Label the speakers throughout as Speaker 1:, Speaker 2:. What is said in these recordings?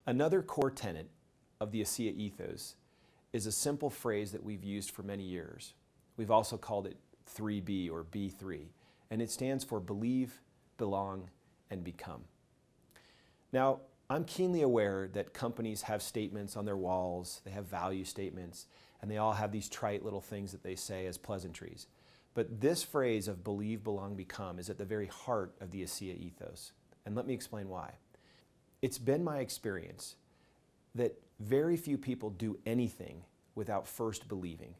Speaker 1: Another core tenet of the ASEA Ethos is a simple phrase that we've used for many years. We've also called it 3B or B3, and it stands for believe, belong, and become. Now, I'm keenly aware that companies have statements on their walls, they have value statements, and they all have these trite little things that they say as pleasantries. But this phrase of believe, belong, become is at the very heart of the ASEA Ethos. And let me explain why. It's been my experience that very few people do anything without first believing.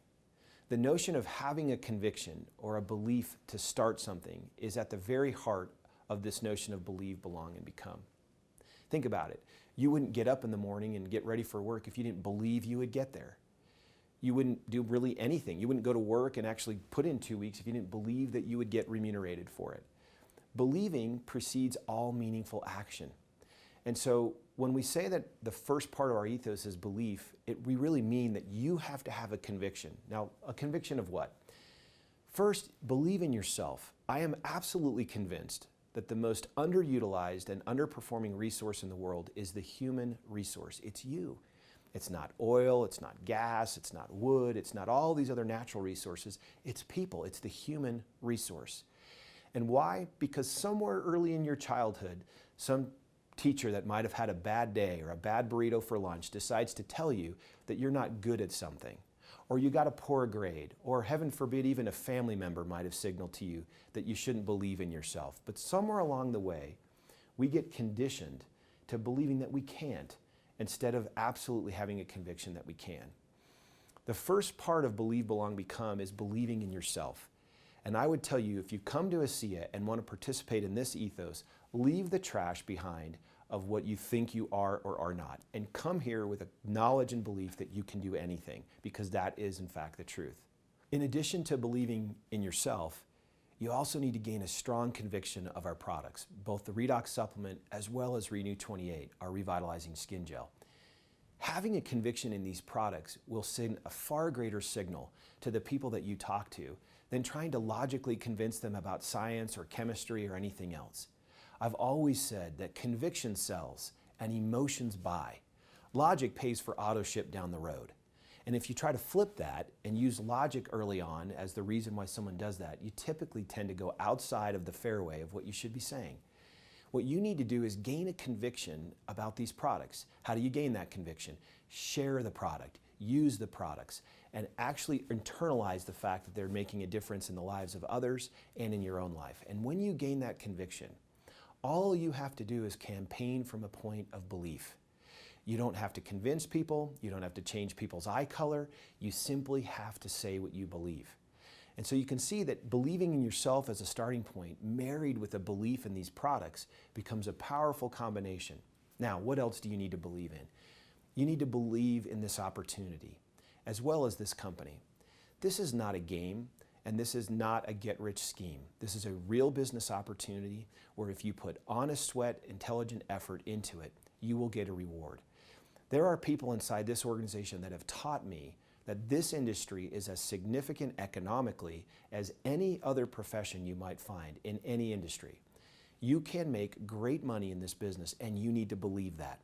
Speaker 1: The notion of having a conviction or a belief to start something is at the very heart of this notion of believe, belong, and become. Think about it. You wouldn't get up in the morning and get ready for work if you didn't believe you would get there. You wouldn't do really anything. You wouldn't go to work and actually put in 2 weeks if you didn't believe that you would get remunerated for it. Believing precedes all meaningful action. And so when we say that the first part of our ethos is belief, we really mean that you have to have a conviction. Now, a conviction of what? First, believe in yourself. I am absolutely convinced that the most underutilized and underperforming resource in the world is the human resource. It's you. It's not oil, it's not gas, it's not wood, it's not all these other natural resources. It's people, it's the human resource. And why? Because somewhere early in your childhood, some teacher that might have had a bad day or a bad burrito for lunch decides to tell you that you're not good at something, or you got a poor grade, or heaven forbid, even a family member might have signaled to you that you shouldn't believe in yourself. But somewhere along the way, we get conditioned to believing that we can't, instead of absolutely having a conviction that we can. The first part of believe, belong, become is believing in yourself. And I would tell you, if you come to ASEA and want to participate in this ethos, leave the trash behind of what you think you are or are not, and come here with a knowledge and belief that you can do anything, because that is in fact the truth. In addition to believing in yourself, you also need to gain a strong conviction of our products, both the Redox supplement as well as Renew 28, our revitalizing skin gel. Having a conviction in these products will send a far greater signal to the people that you talk to than trying to logically convince them about science or chemistry or anything else. I've always said that conviction sells and emotions buy. Logic pays for auto ship down the road. And if you try to flip that and use logic early on as the reason why someone does that, you typically tend to go outside of the fairway of what you should be saying. What you need to do is gain a conviction about these products. How do you gain that conviction? Share the product, use the products, and actually internalize the fact that they're making a difference in the lives of others and in your own life. And when you gain that conviction, all you have to do is campaign from a point of belief. You don't have to convince people, you don't have to change people's eye color, you simply have to say what you believe. And so you can see that believing in yourself as a starting point, married with a belief in these products, becomes a powerful combination. Now, what else do you need to believe in? You need to believe in this opportunity, as well as this company. This is not a game, and this is not a get-rich scheme. This is a real business opportunity where if you put honest sweat, intelligent effort into it, you will get a reward. There are people inside this organization that have taught me that this industry is as significant economically as any other profession you might find in any industry. You can make great money in this business, and you need to believe that.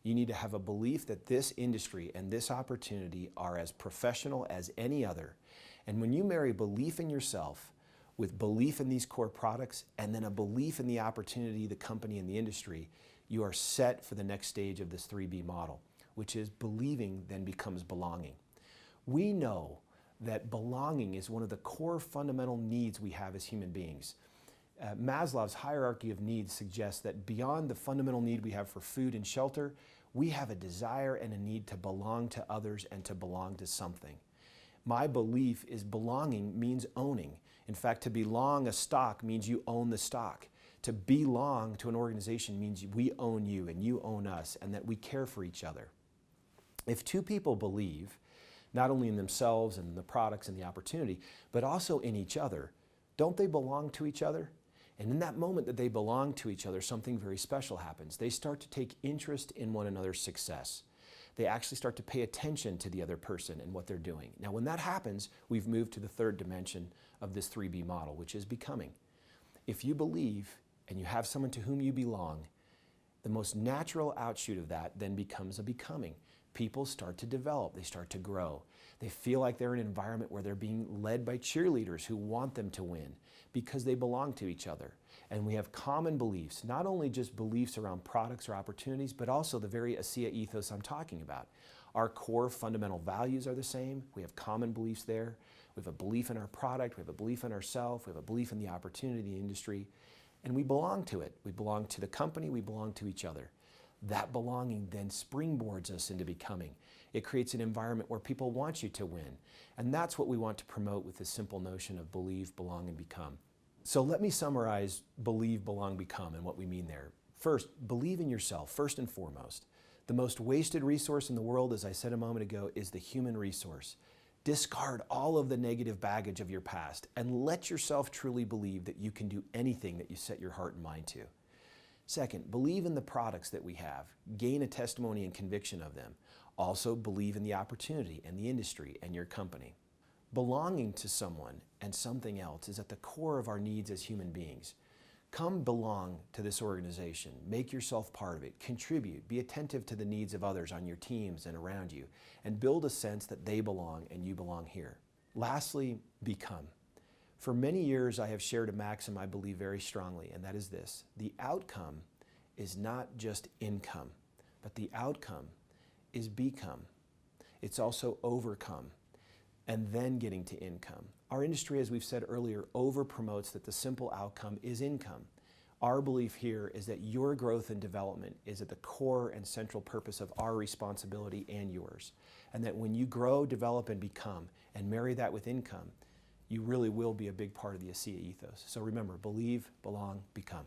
Speaker 1: You need to have a belief that this industry and this opportunity are as professional as any other. And when you marry belief in yourself with belief in these core products, and then a belief in the opportunity, the company, and the industry, you are set for the next stage of this 3B model, which is believing then becomes belonging. We know that belonging is one of the core fundamental needs we have as human beings. Maslow's hierarchy of needs suggests that beyond the fundamental need we have for food and shelter, we have a desire and a need to belong to others and to belong to something. My belief is belonging means owning. In fact, to belong a stock means you own the stock. To belong to an organization means we own you and you own us, and that we care for each other. If two people believe, not only in themselves and the products and the opportunity, but also in each other, don't they belong to each other? And in that moment that they belong to each other, something very special happens. They start to take interest in one another's success. They actually start to pay attention to the other person and what they're doing. Now, when that happens, we've moved to the third dimension of this 3B model, which is becoming. If you believe and you have someone to whom you belong, The most natural outshoot of that then becomes a becoming. People start to develop, they start to grow. They feel like they're in an environment where they're being led by cheerleaders who want them to win because they belong to each other. And we have common beliefs, not only just beliefs around products or opportunities, but also the very ASEA ethos I'm talking about. Our core fundamental values are the same. We have common beliefs there. We have a belief in our product, we have a belief in ourselves, we have a belief in the opportunity, the industry, and we belong to it. We belong to the company, we belong to each other. That belonging then springboards us into becoming. It creates an environment where people want you to win. And that's what we want to promote with this simple notion of believe, belong, and become. So let me summarize believe, belong, become and what we mean there. First, believe in yourself, first and foremost. The most wasted resource in the world, as I said a moment ago, is the human resource. Discard all of the negative baggage of your past and let yourself truly believe that you can do anything that you set your heart and mind to. Second, believe in the products that we have. Gain a testimony and conviction of them. Also, believe in the opportunity and the industry and your company. Belonging to someone and something else is at the core of our needs as human beings. Come belong to this organization. Make yourself part of it. Contribute. Be attentive to the needs of others on your teams and around you, and build a sense that they belong and you belong here. Lastly, become. For many years, I have shared a maxim I believe very strongly, and that is this: the outcome is not just income, but the outcome is become. It's also overcome, and then getting to income. Our industry, as we've said earlier, over-promotes that the simple outcome is income. Our belief here is that your growth and development is at the core and central purpose of our responsibility and yours. And that when you grow, develop, and become, and marry that with income, you really will be a big part of the ASEA ethos. So remember, believe, belong, become.